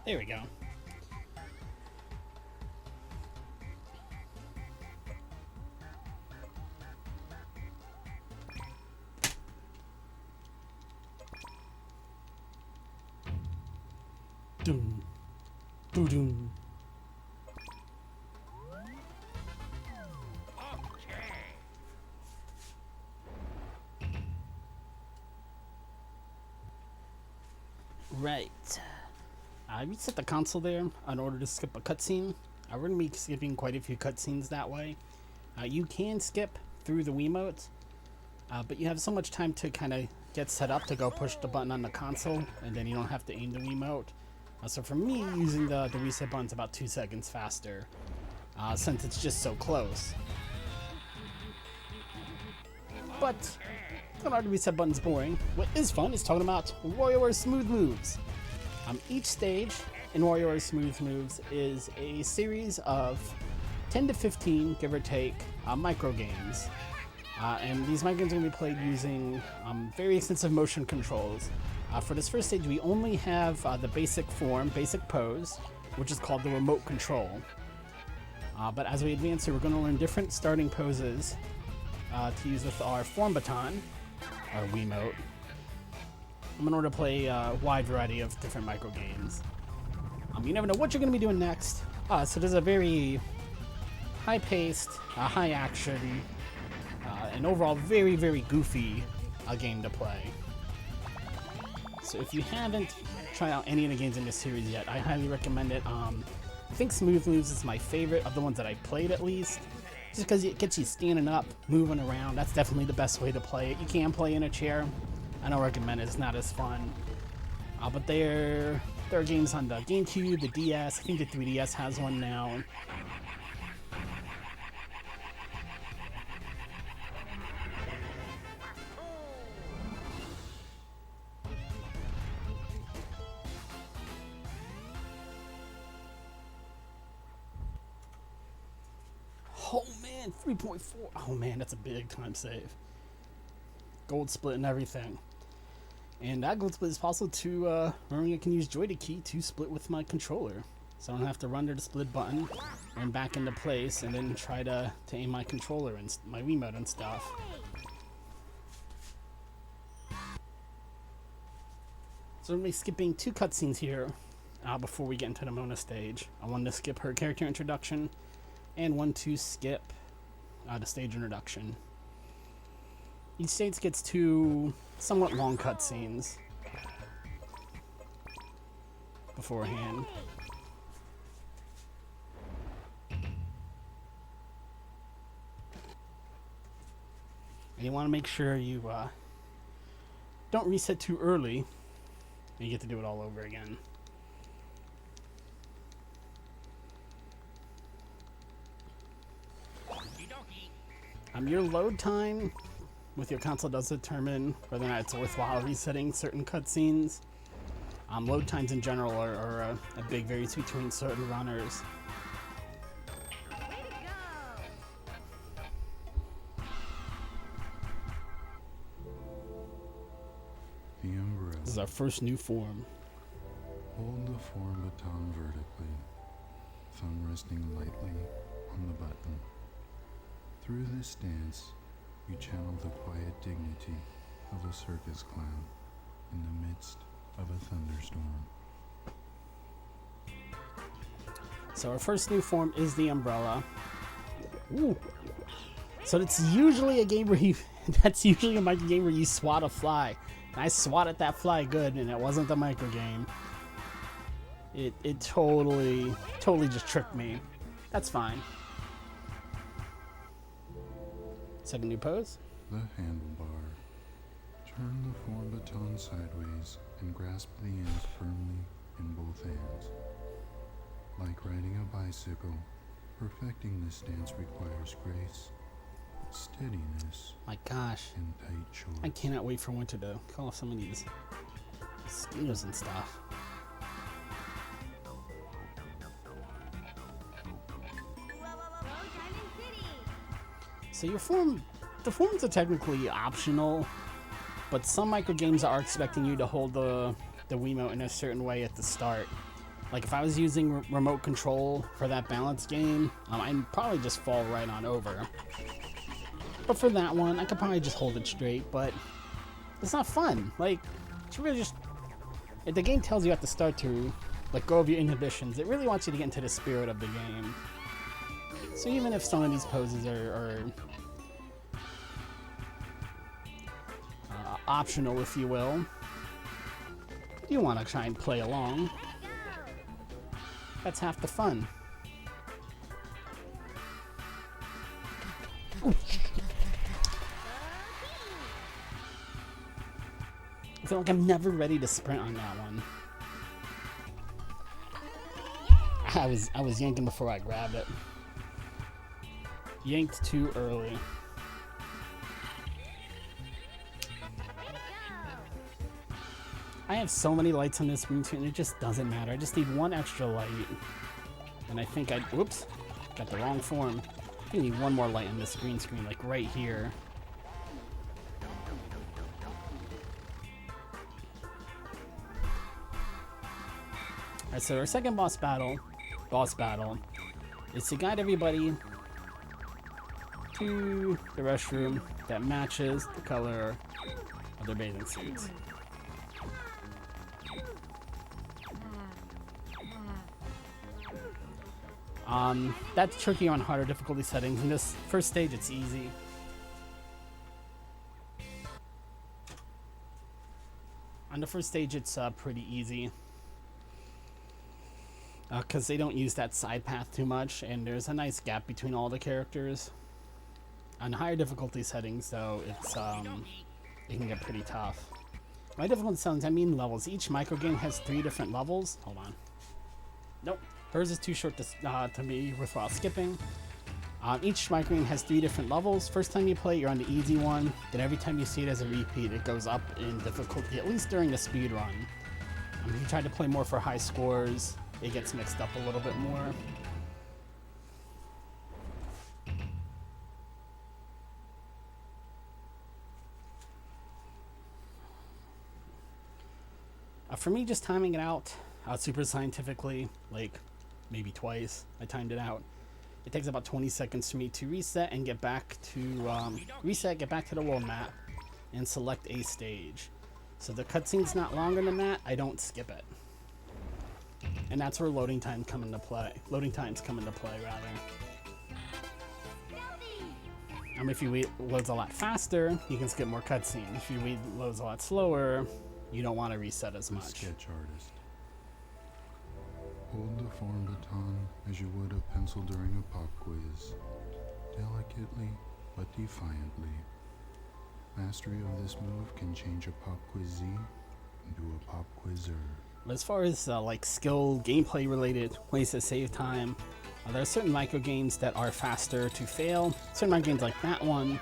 There we go. Doom. Doom. Right. I reset the console there in order to skip a cutscene. We're going to be skipping quite a few cutscenes that way. You can skip through the Wiimote, but you have so much time to kind of get set up to go push the button on the console, and then you don't have to aim the Wiimote. So for me, using the reset button's about 2 seconds faster, since it's just so close. But the reset button's boring. What is fun is talking about WarioWare Smooth Moves. Each stage in WarioWare Smooth Moves is a series of 10 to 15, give or take, micro games. And these micro games are going to be played using very extensive motion controls. For this first stage, we only have the basic form, basic pose, which is called the remote control. But as we advance here, we're going to learn different starting poses to use with our form baton, our Wiimote, in order to play a wide variety of different micro games. You never know what you're going to be doing next. So there's a very high-paced, high-action, and overall very, very goofy game to play. So if you haven't tried out any of the games in this series yet, I highly recommend it. I think Smooth Moves is my favorite of the ones that I played, at least. Just because it gets you standing up, moving around. That's definitely the best way to play it. You can play in a chair. I don't recommend it. It's not as fun. But there are games on the GameCube, the DS. I think the 3DS has one now. Oh man, 3.4. Oh man, that's a big time save. Gold split and everything. And that gold split is possible to, remember I can use Joy to key to split with my controller. So I don't have to run to the split button and back into place and then try to aim my controller and my Wiimote and stuff. So we're going to be skipping 2 cutscenes here before we get into the Mona stage. I wanted to skip her character introduction and one to skip the stage introduction. Each stage gets 2 somewhat long cutscenes beforehand. And you want to make sure you don't reset too early, and you get to do it all over again. Your load time with your console does determine whether or not it's worthwhile resetting certain cutscenes. Load times in general are a big variance between certain runners. The umbrella. This is our first new form. Hold the form baton vertically, thumb resting lightly on the button. Through this stance, you channel the quiet dignity of a circus clown in the midst of a thunderstorm. So our first new form is the umbrella. Ooh. So that's usually a game where that's usually a micro game where you swat a fly. And I swatted that fly good, and it wasn't the micro game. It totally just tricked me. That's fine. Second new pose. The handlebar. Turn the form baton sideways and grasp the ends firmly in both hands. Like riding a bicycle, perfecting this stance requires grace, steadiness, My gosh, and tight shorts. I cannot wait for winter to call off some of these mosquitoes and stuff. So the forms are technically optional, but some micro games are expecting you to hold the Wiimote in a certain way at the start. Like if I was using remote control for that balance game, I'd probably just fall right on over. But for that one, I could probably just hold it straight, but it's not fun. Like, it's really just... If the game tells you at the start to let go of your inhibitions, it really wants you to get into the spirit of the game. So even if some of these poses are optional, if you will, you want to try and play along. That's half the fun. Ooh. I feel like I'm never ready to sprint on that one. I was yanking before I grabbed it. Yanked too early. I have so many lights on this green screen, it just doesn't matter. I just need one extra light. And I think whoops, got the wrong form. I think I need one more light on this green screen, like right here. Alright, so our second boss battle is to guide everybody to the restroom that matches the color of their bathing suits. That's tricky on harder difficulty settings. In this first stage, it's easy. On the first stage, it's pretty easy. Because they don't use that side path too much, and there's a nice gap between all the characters. On higher difficulty settings, though, it's it can get pretty tough. By difficulty settings, I mean levels. Each microgame has 3 different levels. Hold on. Nope. Hers is too short to be worthwhile skipping. Each microgame has 3 different levels. First time you play, you're on the easy one. Then every time you see it as a repeat, it goes up in difficulty, at least during the speed run. If you try to play more for high scores, it gets mixed up a little bit more. For me, just timing it out super scientifically, like maybe twice, I timed it out. It takes about 20 seconds for me to reset and get back to get back to the world map and select a stage. So the cutscene's not longer than that, I don't skip it. And that's where loading times come into play. Rather. If you wait loads a lot faster, you can skip more cutscenes. If you wait loads a lot slower, you don't want to reset as much. Sketch artist. Hold the form baton as you would a pencil during a pop quiz. Delicately but defiantly. Mastery of this move can change a pop quizzee into a pop quizzer. As far as like skill, gameplay related ways to save time, there are certain micro games that are faster to fail. Certain micro games like that one,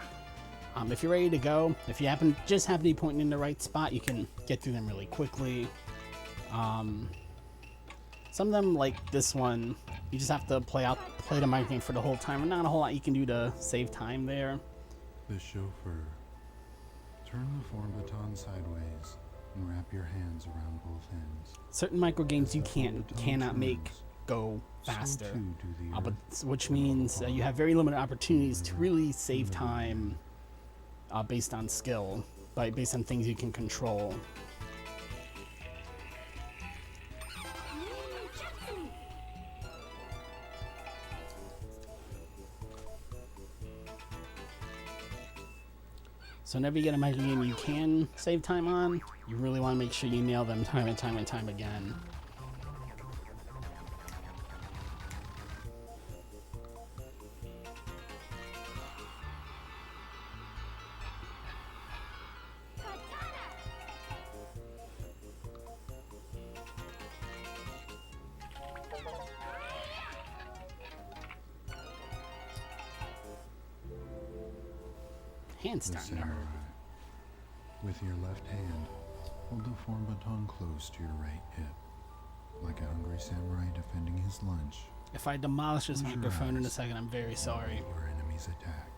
if you're ready to go, if you just happen to be pointing in the right spot, you can get through them really quickly. Some of them, like this one, you just have to play the micro game for the whole time, and not a whole lot you can do to save time there. The chauffeur. Turn the form baton sideways and wrap your hands around both ends. Certain micro games you cannot make go faster, which means you have very limited opportunities to really save time based on skill, based on things you can control. So whenever you get a micro game you can save time on, you really want to make sure you nail them time and time and time again. The samurai. With your left hand, hold the form baton close to your right hip, like a hungry samurai defending his lunch. If I demolish this microphone in a second, I'm very sorry. Your enemy's attack.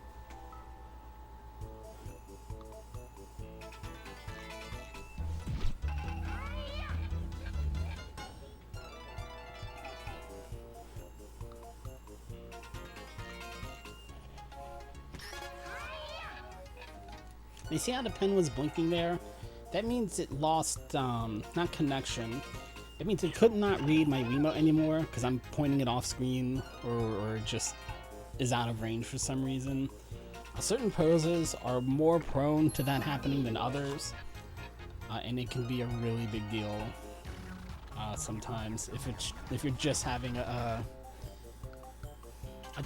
You see how the pen was blinking there? That means it lost, not connection. It means it could not read my Wiimote anymore because I'm pointing it off screen or it just is out of range for some reason. Certain poses are more prone to that happening than others, and it can be a really big deal sometimes if you're just having a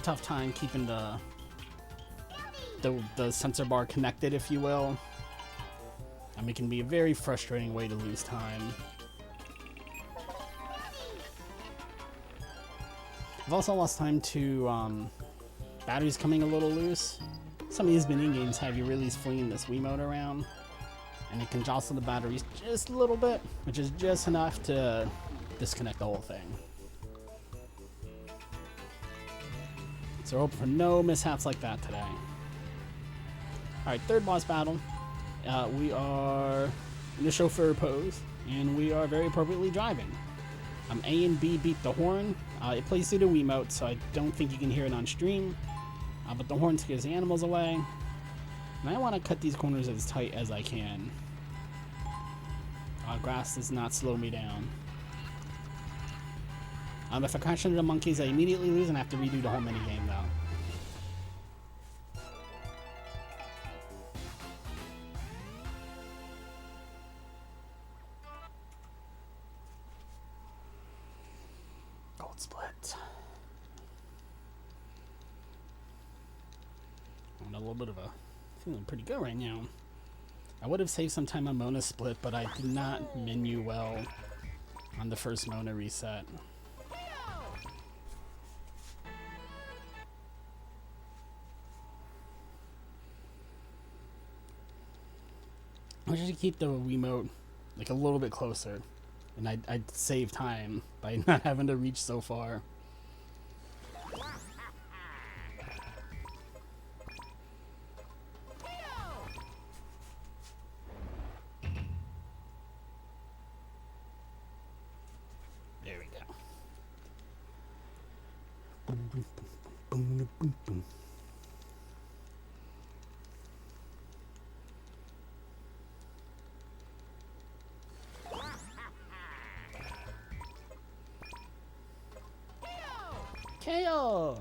tough time keeping the sensor bar connected, if you will. It can be a very frustrating way to lose time. I've also lost time to batteries coming a little loose. Some of these mini games have you really flinging this Wiimote around, and it can jostle the batteries just a little bit, which is just enough to disconnect the whole thing. So hope for no mishaps like that today. Alright, third boss battle. We are in the chauffeur pose, and we are very appropriately driving. A and B beat the horn. It plays through the Wiimote, so I don't think you can hear it on stream. But the horn scares the animals away. And I want to cut these corners as tight as I can. Grass does not slow me down. If I crash into the monkeys, I immediately lose and have to redo the whole minigame though. Gold split. I'm a little bit of a feeling pretty good right now. I would have saved some time on Mona split, but I did not menu well on the first Mona reset. I wish I could keep the Wiimote like a little bit closer, and I'd save time by not having to reach so far. There we go. Boom, boom, boom, boom, boom, boom. KO!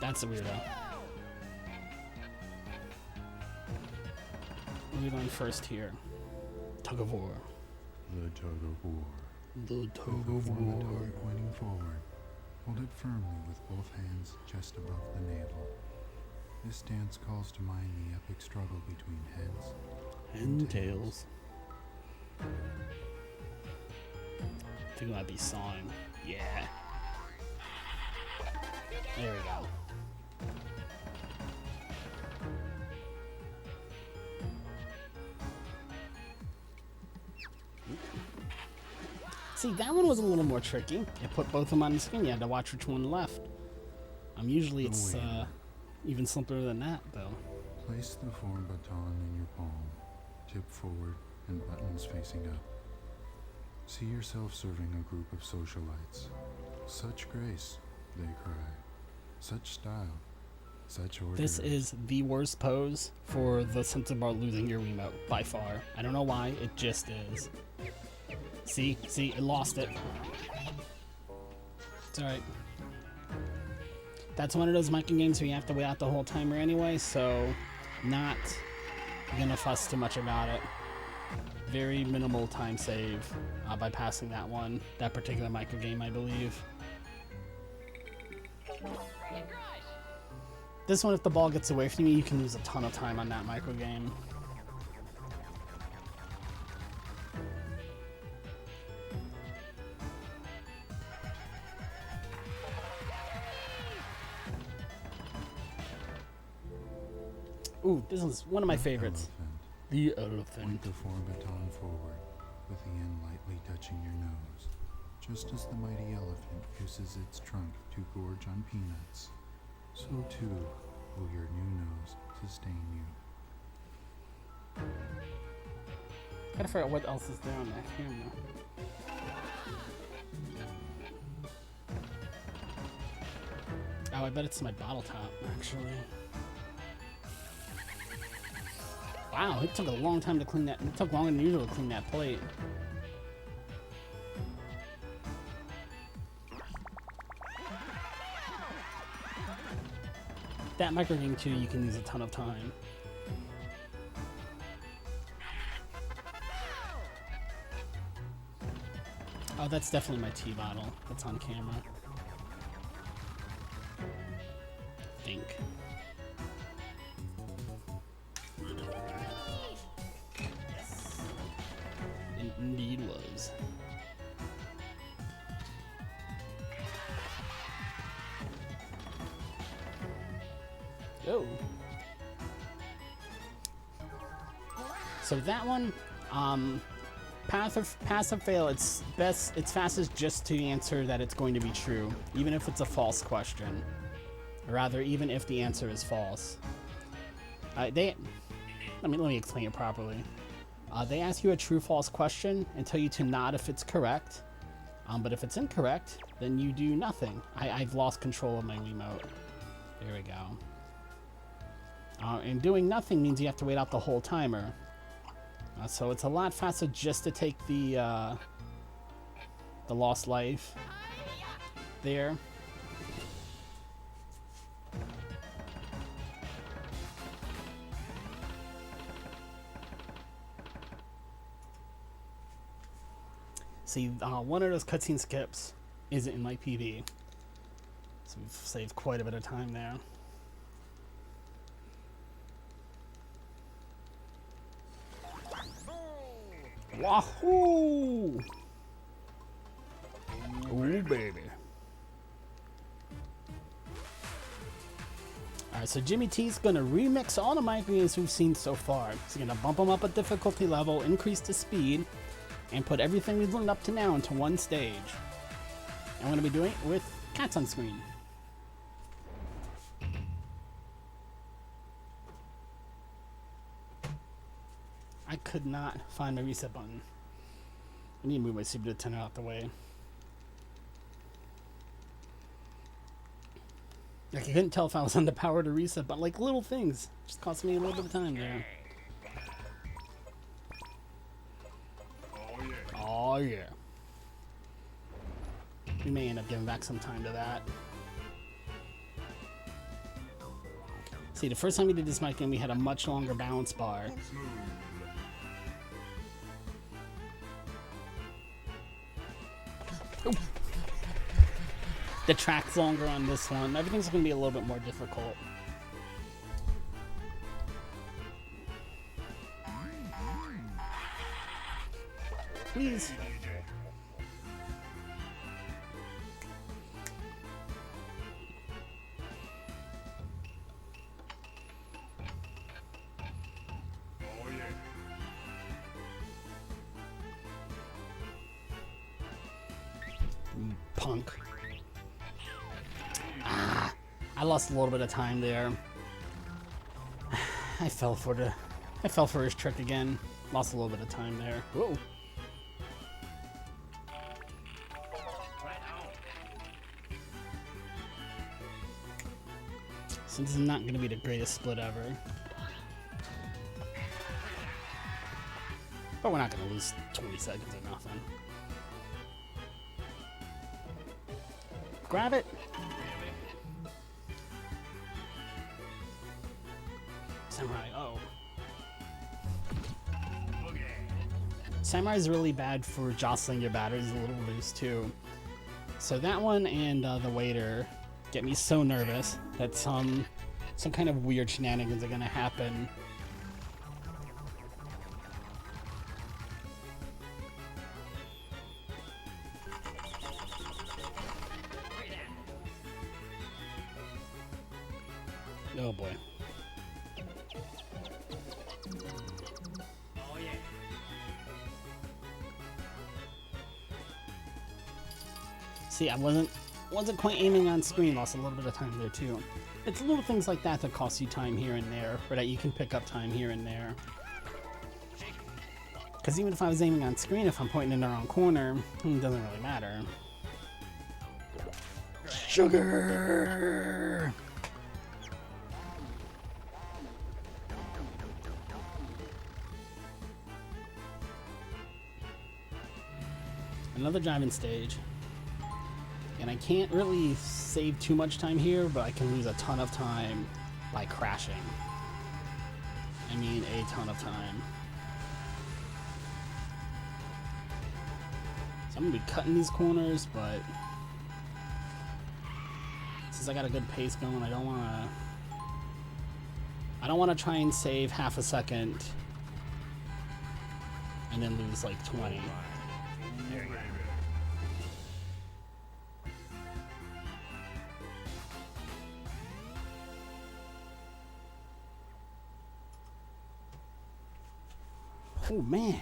That's a weirdo. We're going first here. Tug of war. The tug of war. The tug of Form the war. tug pointing forward. Hold it firmly with both hands just above the navel. This stance calls to mind the epic struggle between heads And tails. I think I might be sawing. Yeah. There we go. See, that one was a little more tricky. I put both of them on the screen. You had to watch which one left. Usually it's even simpler than that, though. Place the form baton in your palm. Tip forward and buttons facing up. See yourself serving a group of socialites. Such grace, they cry. Such style. Such order. This is the worst pose for the sensor bar losing your Wiimote, by far. I don't know why, it just is. See, it lost it. It's alright. That's one of those micro games where you have to wait out the whole timer anyway, so not gonna fuss too much about it. Very minimal time save by passing that particular micro game, I believe. This one, if the ball gets away from you, you can lose a ton of time on that micro game. Ooh, this is one of my favorites. The elephant. Point the form baton forward, with the end lightly touching your nose, just as the mighty elephant uses its trunk to gorge on peanuts. So too will your new nose sustain you. Gotta figure out what else is there on that camera. Oh, I bet it's my bottle top, actually. Wow, it took a long time to clean that. It took longer than usual to clean that plate. That micro game too, you can use a ton of time. Oh, that's definitely my tea bottle. That's on camera. I think. It indeed was. Oh. So that one, pass or fail, it's fastest just to answer that it's going to be true, even if it's a false question. Or rather, even if the answer is false. Let me explain it properly. They ask you a true-false question and tell you to nod if it's correct. But if it's incorrect, then you do nothing. I've lost control of my remote. There we go. And doing nothing means you have to wait out the whole timer. So it's a lot faster just to take the lost life there. See, one of those cutscene skips isn't in my PB, so we've saved quite a bit of time there. Wahoo! Ooh, baby. Alright, so Jimmy T's gonna remix all the micro games we've seen so far. He's gonna bump them up a difficulty level, increase the speed, and put everything we've learned up to now into one stage. And I'm gonna be doing it with cats on screen. I could not find my reset button. I need to move my Super Nintendo out the way. Like, I couldn't tell if I was on the power to reset button. Like, little things. Just cost me a little bit of time there. Oh, yeah. We may end up giving back some time to that. See, the first time we did this mic game, we had a much longer balance bar. Ooh. The track's longer on this one. Everything's going to be a little bit more difficult. Please. Punk. I lost a little bit of time there. I fell for his trick again. Lost a little bit of time there. Whoa. So this is not going to be the greatest split ever. But we're not going to lose 20 seconds or nothing. Grab it. Samurai, oh. Samurai is really bad for jostling your batteries a little loose too. So that one and the waiter get me so nervous that some kind of weird shenanigans are gonna happen. Oh boy. Oh yeah. See, I wasn't quite aiming on screen. Lost a little bit of time there too. It's little things like that that cost you time here and there, or that you can pick up time here and there. Because even if I was aiming on screen, if I'm pointing in the wrong corner, it doesn't really matter. Sugar! Another driving stage. And I can't really save too much time here, but I can lose a ton of time by crashing. I mean, a ton of time. So I'm gonna be cutting these corners, but since I got a good pace going, I don't wanna try and save half a second and then lose like 20. There you go. Oh man,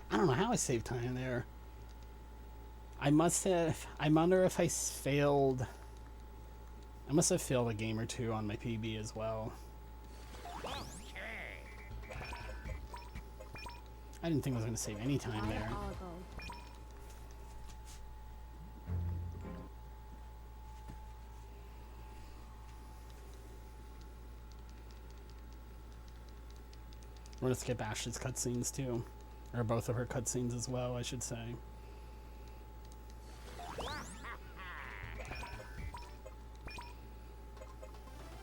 I don't know how I saved time there. I wonder if I failed. I must have failed a game or two on my PB as well. I didn't think I was going to save any time there. We're going to skip Ashley's cutscenes too. Or both of her cutscenes as well, I should say.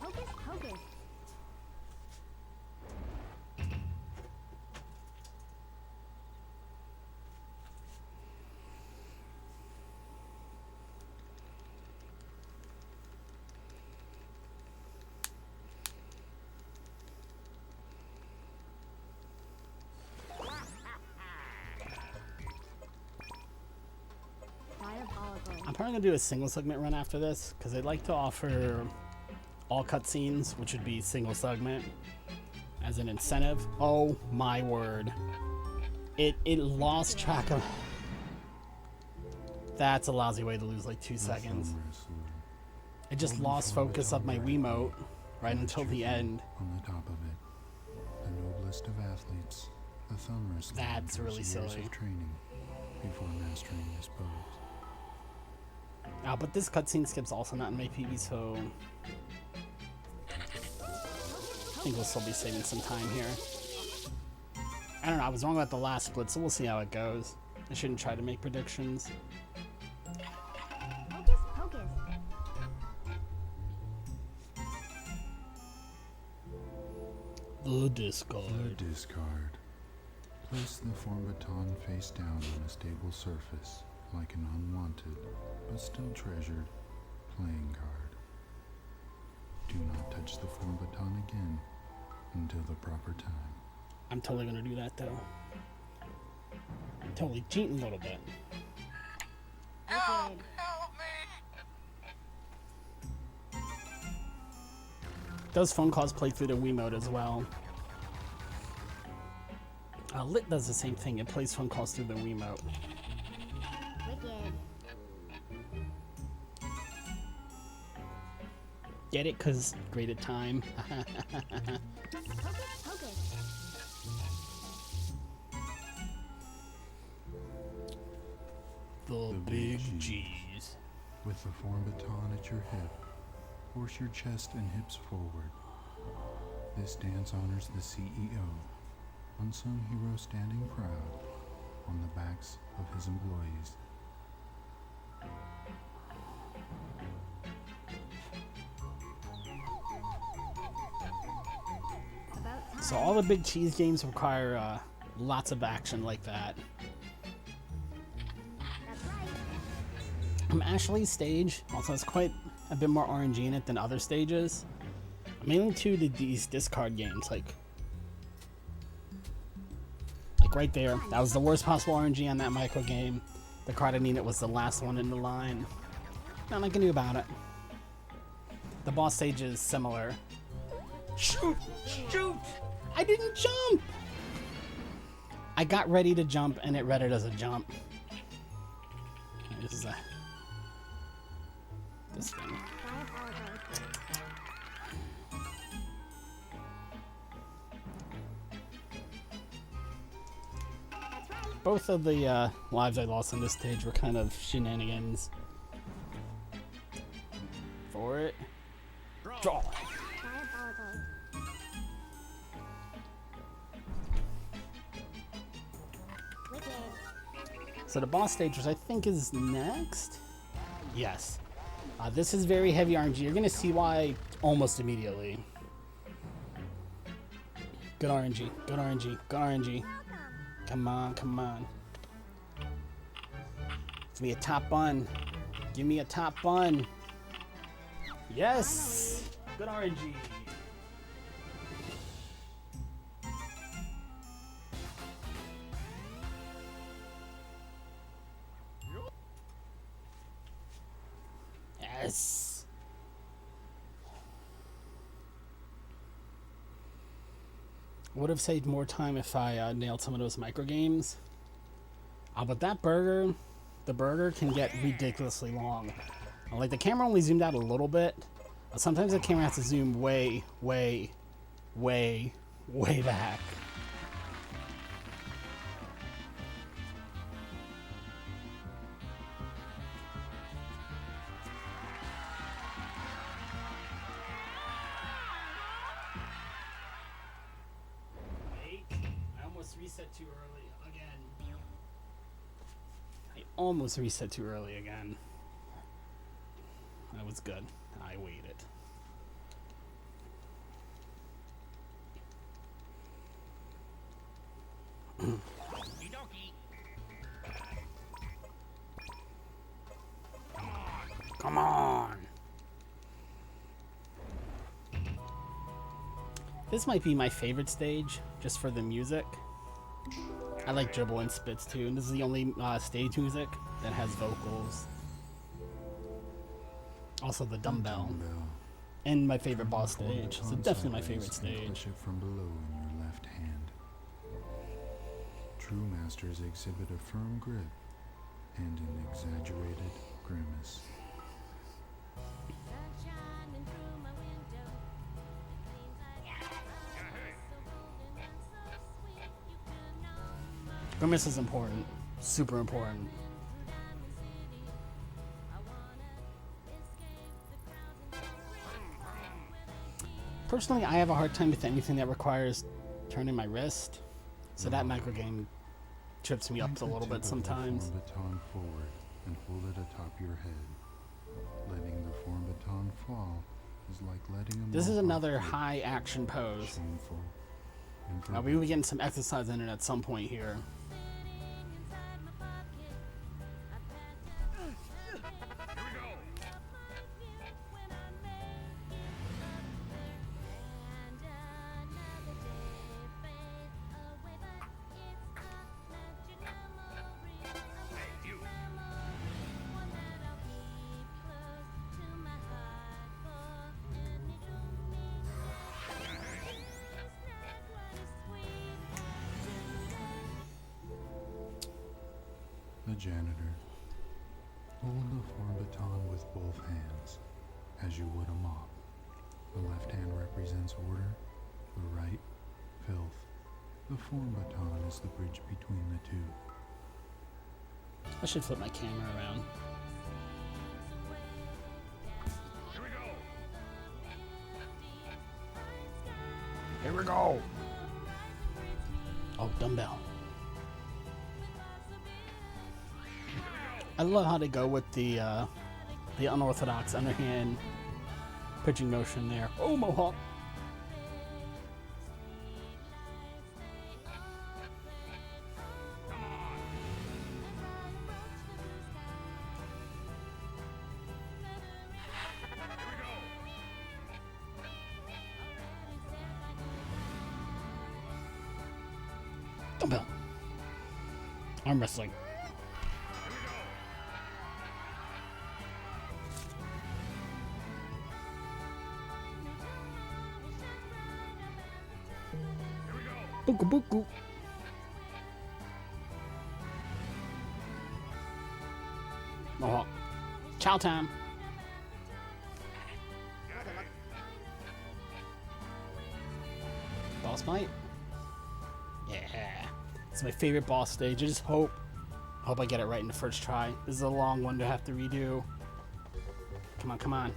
Hocus pocus. I'm probably going to do a single segment run after this, because I'd like to offer all cutscenes, which would be single segment, as an incentive. Oh my word. It lost track of... That's a lousy way to lose like 2 seconds. I just lost focus of my Wiimote right until the end. On the top of it, the noblest of athletes, the thumb wrestler. That's really silly. Of training before mastering his pose. But this cutscene skip's also not in my PB, so I think we'll still be saving some time here. I don't know, I was wrong about the last split, so we'll see how it goes. I shouldn't try to make predictions. Hocus pocus. The discard. The discard. Place the form baton face down on a stable surface, like an unwanted, but still treasured, playing card. Do not touch the form baton again until the proper time. I'm totally gonna do that though. Totally cheating a little bit. Wicked. Those phone calls play through the Wiimote as well. Lit does the same thing. It plays phone calls through the Wiimote. Wicked. Get it? Cause graded time. Hocus pocus. The big G's. With the form baton at your hip, force your chest and hips forward. This dance honors the CEO, unsung hero standing proud on the backs of his employees. About time. So all the big cheese games require lots of action like that. That's right. Ashley's stage also has quite a bit more RNG in it than other stages. Mainly to these discard games, like right there. That was the worst possible RNG on that micro game. The card I mean, it was the last one in the line. Nothing I can do about it. The boss stage is similar. Shoot! Shoot! I didn't jump! I got ready to jump and it read it as a jump. This is this thing. Diabolical. That's right. Both of the lives I lost on this stage were kind of shenanigans. for it. Draw. Diabolical. Wicked. So the boss stage, which I think is next? Yes. This is very heavy RNG. You're going to see why almost immediately. Good RNG. Good RNG. Good RNG. Come on. Come on. Give me a top bun. Give me a top bun. Yes! Good RNG. Yes! Would have saved more time if I nailed some of those micro games. But that burger, the burger can get ridiculously long. Like the camera only zoomed out a little bit. Sometimes the camera has to zoom way, way, way, way back. I almost reset too early again. I almost reset too early again. That was good. I waited. Come on. This might be my favorite stage, just for the music. I like Dribble and Spitz too, and this is the only stage music that has vocals. Also the dumbbell. And my favorite boss stage. So definitely my favorite stage. Push it from below in your left hand. True masters exhibit a firm grip and an exaggerated grimace. Grimace is important. Super important. Personally, I have a hard time with anything that requires turning my wrist. So that micro game trips me up a little bit sometimes. Form baton forward and hold it atop your head. Letting the form baton fall is like letting a This is mohawk another whip. high action pose. Shameful. We will be getting some exercise in it at some point here. The janitor. Hold the form baton with both hands, as you would a mop. The left hand represents order, the right, filth. The form baton is the bridge between the two. I should flip my camera around. Here we go. Oh, dumbbell. I love how they go with the unorthodox underhand pitching motion there. Oh, Mohawk. Dumbbell. Arm wrestling. Buku buku. Mohawk. Chow time. Boss fight. Yeah. It's my favorite boss stage. I just hope I get it right in the first try. This is a long one to have to redo. Come on, come on.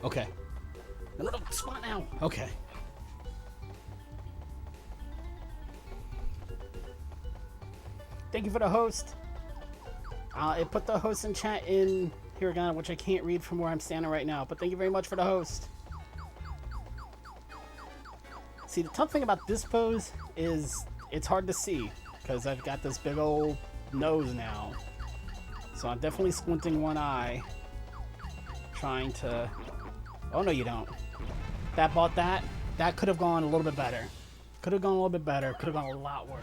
Okay. No, spot now. Okay. Thank you for the host. It put the host in chat in Hiragana, which I can't read from where I'm standing right now, but thank you very much for the host. See, the tough thing about this pose is it's hard to see because I've got this big old nose now. So I'm definitely squinting one eye, trying to... Oh, no, you don't. That bought that. That could have gone a little bit better. Could have gone a little bit better. Could have gone a lot worse.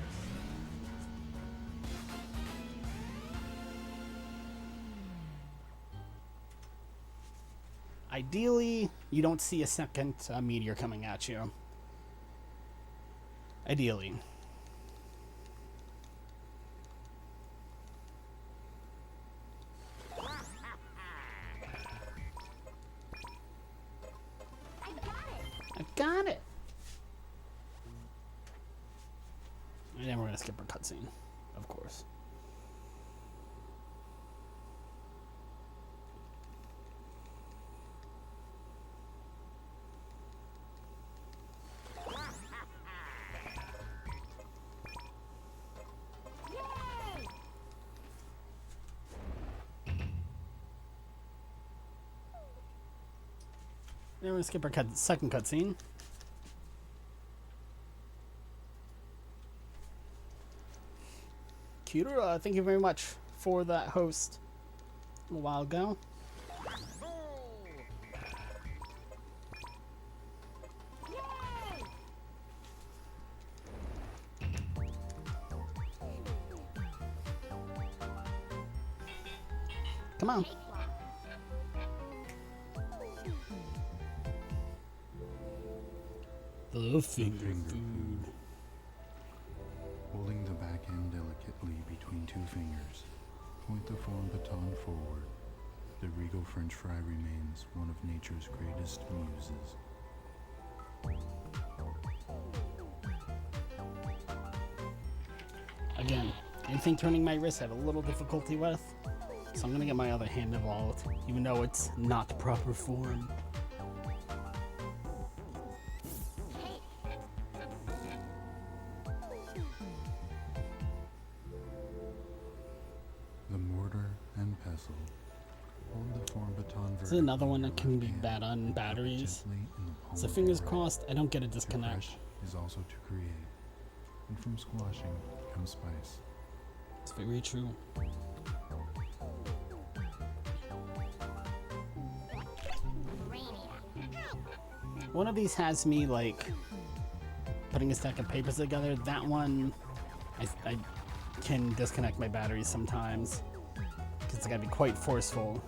Ideally, you don't see a second meteor coming at you. Ideally. I got it! And then we're gonna skip our cutscene, of course. Then we're gonna skip our second cutscene. Cuter, thank you very much for that host a while ago. Come on. The finger food. Holding the back end delicately between two fingers, point the form baton forward. The regal French fry remains one of nature's greatest muses. Again, anything turning my wrist I have a little difficulty with, so I'm gonna get my other hand involved, even though it's not the proper form. The mortar and pestle. Hold the form baton This is another one that can be bad on batteries. So fingers crossed I don't get a disconnect. Is also to create, and from squashing comes spice. It's very true. One of these has me like putting a stack of papers together. That one, I can disconnect my batteries sometimes because it's gotta be quite forceful.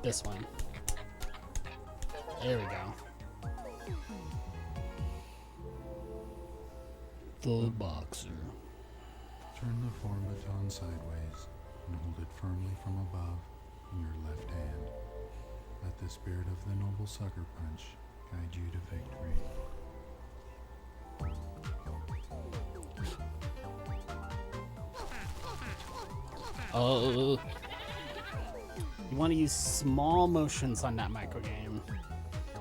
This one. There we go. The boxer. Turn the form baton sideways and hold it firmly from above in your left hand. Let the spirit of the noble sucker punch guide you to victory. Oh. You want to use small motions on that micro game.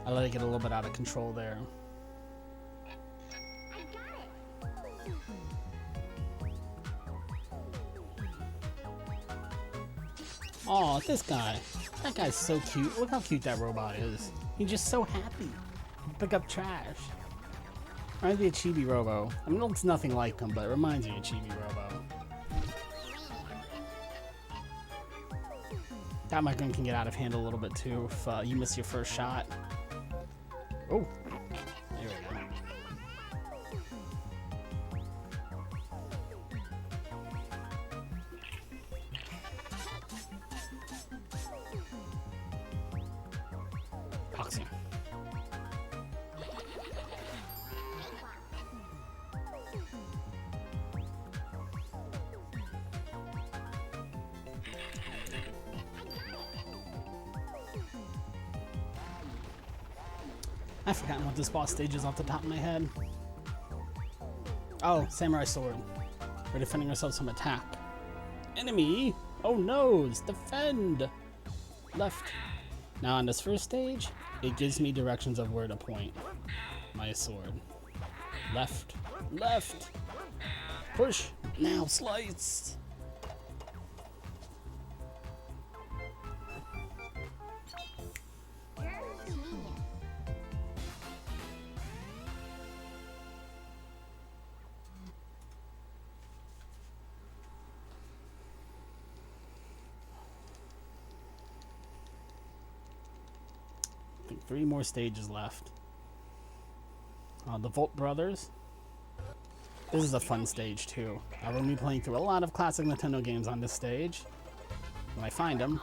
I let it get a little bit out of control there. Oh, this guy. That guy's so cute. Look how cute that robot is. He's just so happy. Pick up trash. Reminds me of Chibi Robo. I mean, it looks nothing like him, but it reminds me of Chibi Robo. That micro can get out of hand a little bit too if you miss your first shot. Oh, there we go. Boxing. I've forgotten what this boss stage is off the top of my head. Oh, Samurai Sword. We're defending ourselves from attack. Enemy! Oh noes! Defend! Left. Now on this first stage, it gives me directions of where to point my sword. Left. Left! Push! Now slice! I think 3 more stages left. The Volt Brothers. This is a fun stage too. I will be playing through a lot of classic Nintendo games on this stage. When I find them.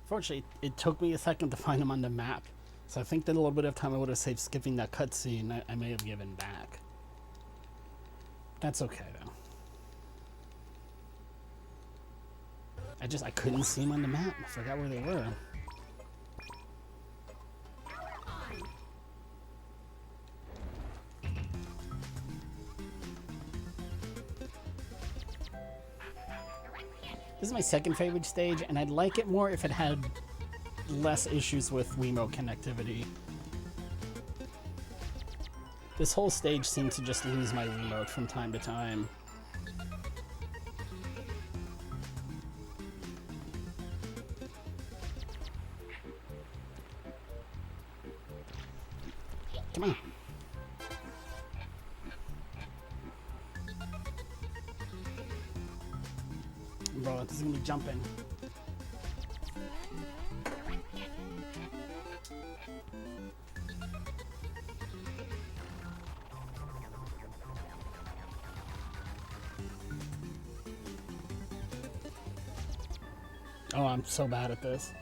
Fortunately, it took me a second to find them on the map. So I think that a little bit of time I would have saved skipping that cutscene. I may have given back. That's okay though. I couldn't see them on the map. I forgot where they were. This is my second favorite stage, and I'd like it more if it had less issues with Wiimote connectivity. This whole stage seemed to just lose my Wiimote from time to time. Come on. Bro, this is gonna be jumping. Oh, I'm so bad at this.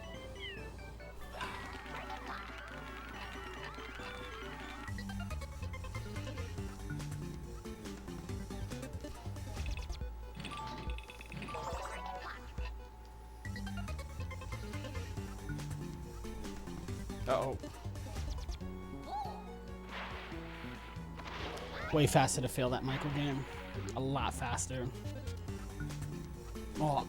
Uh-oh. Way faster to fail that micro game. A lot faster. Oh.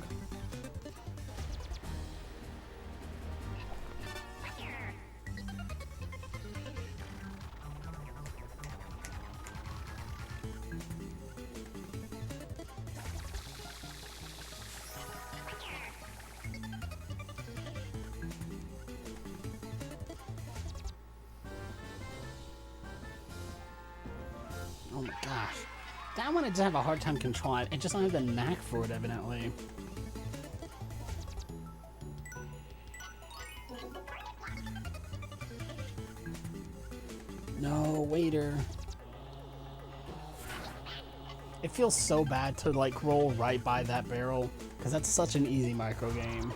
Oh my gosh. That one I just have a hard time controlling. I just don't have the knack for it, evidently. No, waiter. It feels so bad to like roll right by that barrel, because that's such an easy micro game.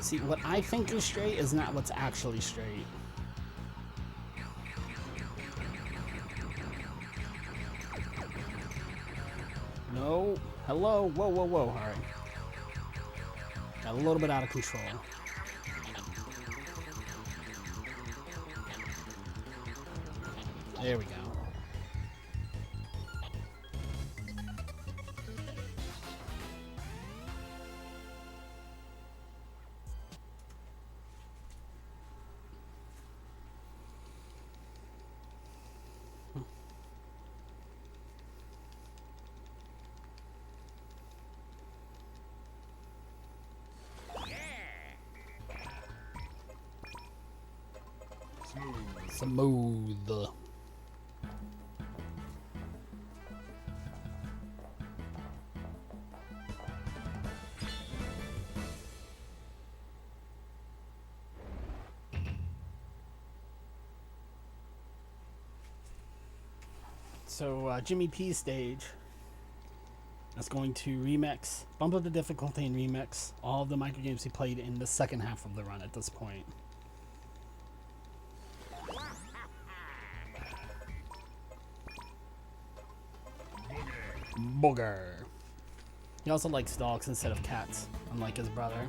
See, what I think is straight is not what's actually straight. No. Hello. Whoa, whoa, whoa. All right. Got a little bit out of control. There we go. Smooth. So Jimmy P's stage is going to remix, bump up the difficulty and remix all of the microgames he played in the second half of the run at this point. Booger. He also likes dogs instead of cats, unlike his brother.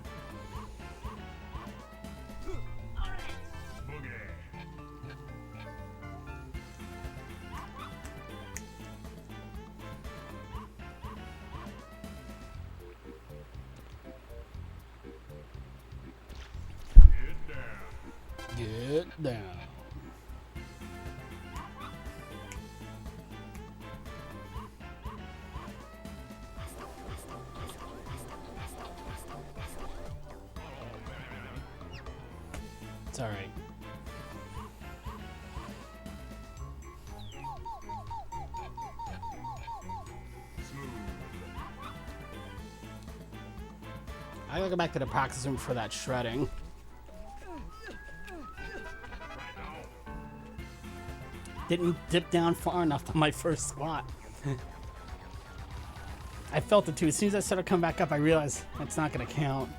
Get down. It's all right. I gotta go back to the practice room for that shredding. Didn't dip down far enough to my first squat. I felt it too. As soon as I started coming back up, I realized that's not gonna count.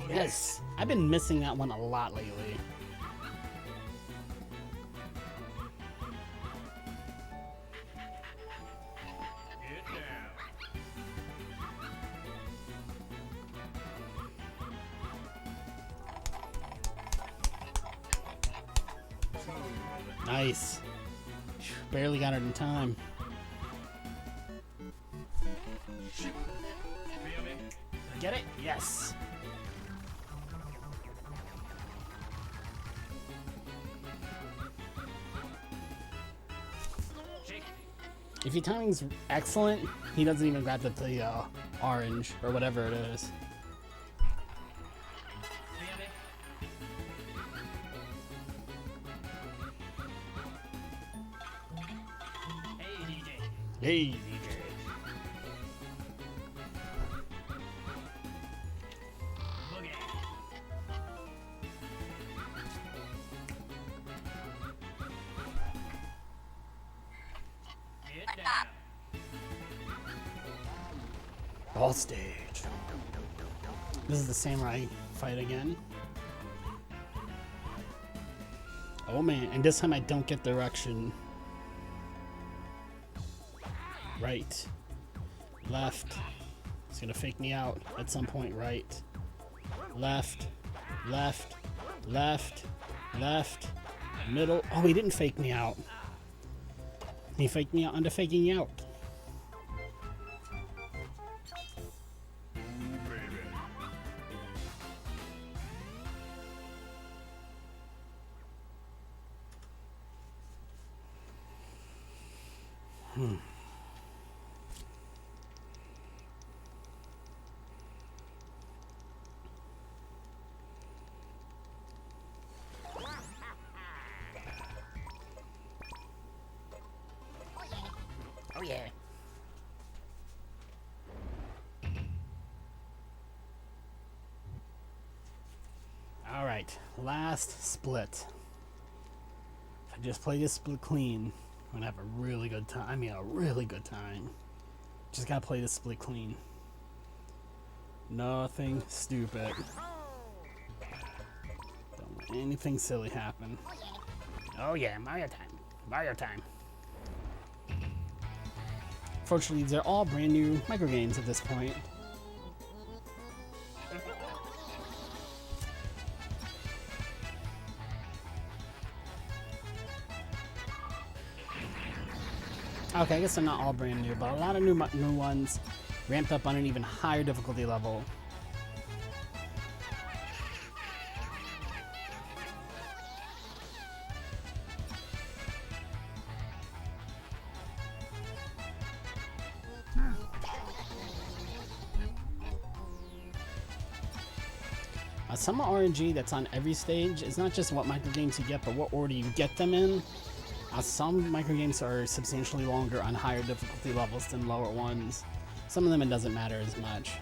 Yes, I've been missing that one a lot lately. Nice. Barely got it in time. Did I get it? Yes. If your timing's excellent, he doesn't even grab the orange or whatever it is. Hey, DJ. Ball stage. This is the samurai fight again. Oh man, and this time I don't get direction. Right. Left. It's gonna fake me out at some point. Right. Left. Left. Left. Left. Middle. Oh, he didn't fake me out. He faked me out under faking you out. Oh yeah. All right, last split. If I just play this split clean, I'm gonna have a really good time. I mean, a really good time. Just gotta play this split clean. Nothing stupid. Don't let anything silly happen. Oh yeah, Mario time. Mario time. Fortunately, these are all brand new microgames at this point. Okay, I guess they're not all brand new, but a lot of new ones ramped up on an even higher difficulty level. Some RNG that's on every stage is not just what microgames you get, but what order you get them in. Some microgames are substantially longer on higher difficulty levels than lower ones. Some of them it doesn't matter as much.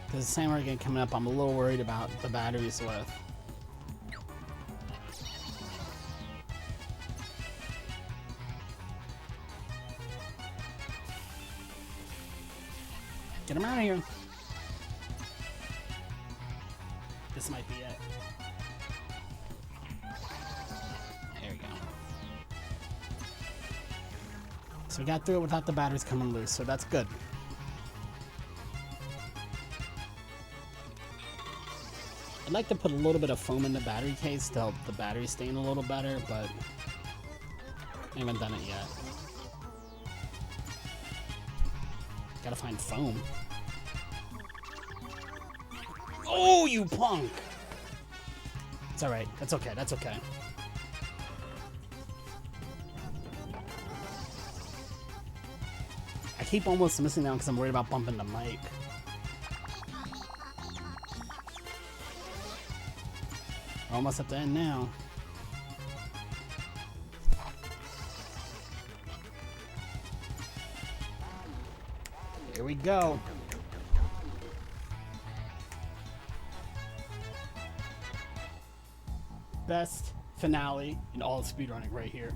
Because the samurai game coming up, I'm a little worried about the batteries with. Get him out of here. This might be it. There we go. So we got through it without the batteries coming loose, so that's good. I'd like to put a little bit of foam in the battery case to help the battery stain a little better, but I haven't done it yet. Gotta find foam. Oh, you punk! It's alright. That's okay. That's okay. I keep almost missing out because I'm worried about bumping the mic. We're almost at the end now. Here we go. Best finale in all of speedrunning right here.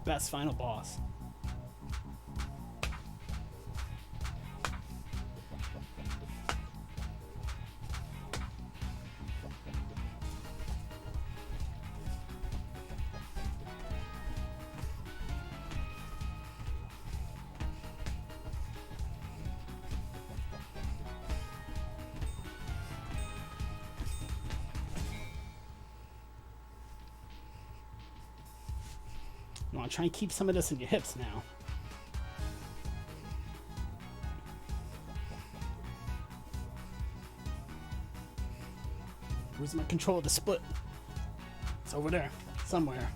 Best final boss. You want to try and keep some of this in your hips now. Where's my control of the split? It's over there, somewhere.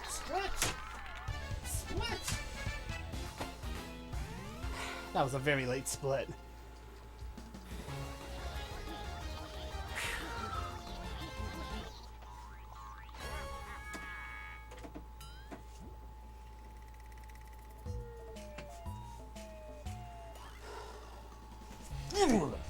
Split! That was a very late split.